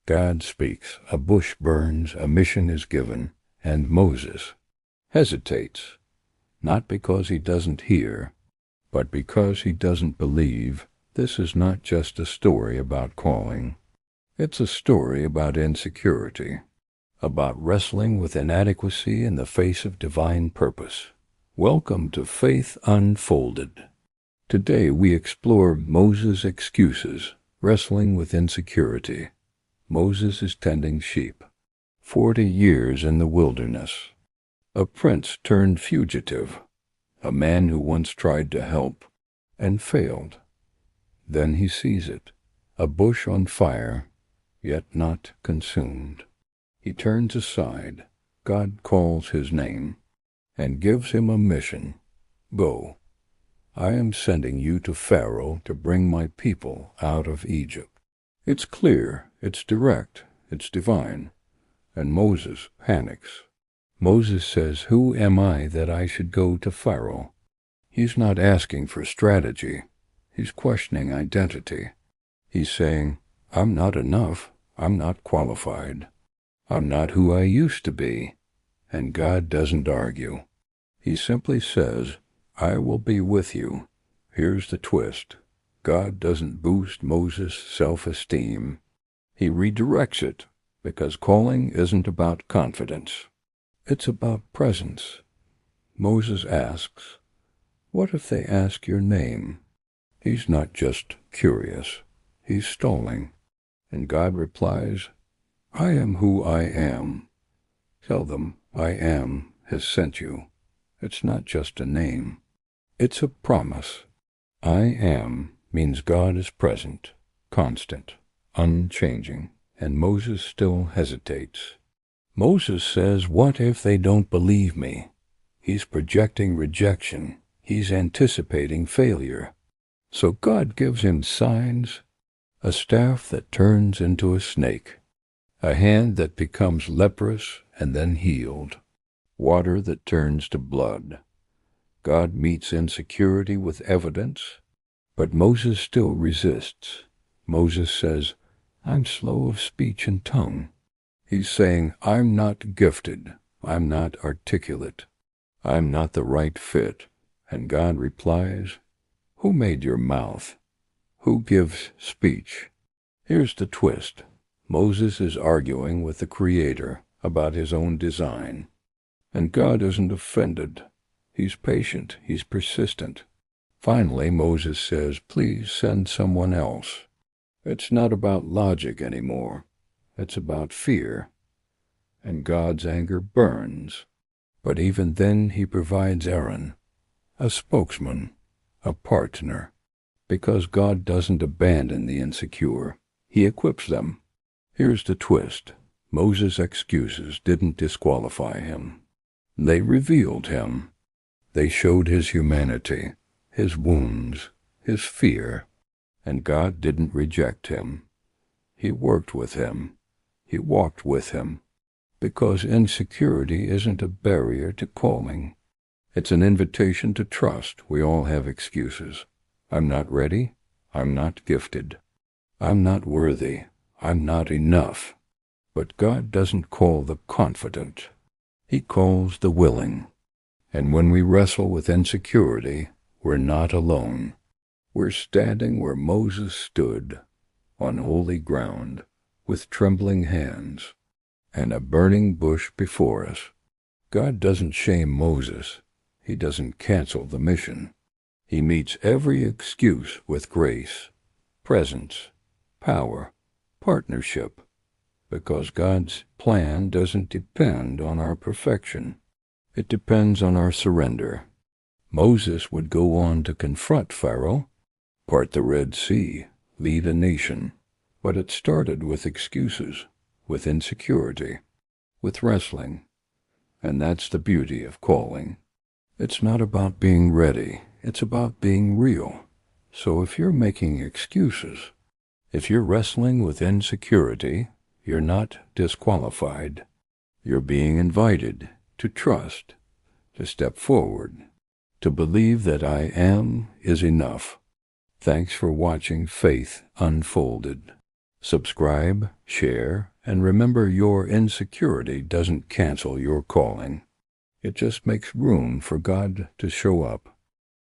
God speaks, a bush burns, a mission is given, and Moses hesitates, not because he doesn't hear, but because he doesn't believe. This is not just a story about calling. It's a story about insecurity, about wrestling with inadequacy in the face of divine purpose. Welcome to Faith Unfolded. Today we explore Moses' excuses, wrestling with insecurity. Moses is tending sheep. 40 years in the wilderness. A prince turned fugitive. A man who once tried to help and failed. Then he sees it, a bush on fire, yet not consumed. He turns aside. God calls his name and gives him a mission. Go. I am sending you to Pharaoh to bring my people out of Egypt. It's clear, it's direct, it's divine. And Moses panics. Moses says, "Who am I that I should go to Pharaoh?" He's not asking for strategy. He's questioning identity. He's saying, "I'm not enough. I'm not qualified. I'm not who I used to be." And God doesn't argue. He simply says, "I will be with you." Here's the twist. God doesn't boost Moses' self-esteem. He redirects it, because calling isn't about confidence. It's about presence. Moses asks, "What if they ask your name?" He's not just curious. He's stalling. And God replies, "I am who I am." Tell them, "I am has sent you." It's not just a name. It's a promise. I am means God is present, constant, unchanging, and Moses still hesitates. Moses says, "What if they don't believe me?" He's projecting rejection. He's anticipating failure. So God gives him signs, a staff that turns into a snake, a hand that becomes leprous and then healed, water that turns to blood. God meets insecurity with evidence, but Moses still resists. Moses says, "I'm slow of speech and tongue." He's saying, "I'm not gifted. I'm not articulate. I'm not the right fit." And God replies, "Who made your mouth? Who gives speech?" Here's the twist. Moses is arguing with the Creator about his own design. And God isn't offended. He's patient. He's persistent. Finally, Moses says, "Please send someone else." It's not about logic anymore. It's about fear. And God's anger burns. But even then he provides Aaron, a spokesman, a partner. Because God doesn't abandon the insecure. He equips them. Here's the twist. Moses' excuses didn't disqualify him. They revealed him. They showed his humanity, his wounds, his fear. And God didn't reject him. He worked with him. He walked with him. Because insecurity isn't a barrier to calling. It's an invitation to trust. We all have excuses. I'm not ready. I'm not gifted. I'm not worthy. I'm not enough. But God doesn't call the confident. He calls the willing. And when we wrestle with insecurity, we're not alone. We're standing where Moses stood, on holy ground, with trembling hands, and a burning bush before us. God doesn't shame Moses. He doesn't cancel the mission. He meets every excuse with grace, presence, power, partnership, because God's plan doesn't depend on our perfection. It depends on our surrender. Moses would go on to confront Pharaoh, part the Red Sea, lead a nation. But it started with excuses, with insecurity, with wrestling. And that's the beauty of calling. It's not about being ready. It's about being real. So if you're making excuses, if you're wrestling with insecurity, you're not disqualified. You're being invited to trust, to step forward, to believe that I am is enough. Thanks for watching Faith Unfolded. Subscribe, share, and remember your insecurity doesn't cancel your calling. It just makes room for God to show up.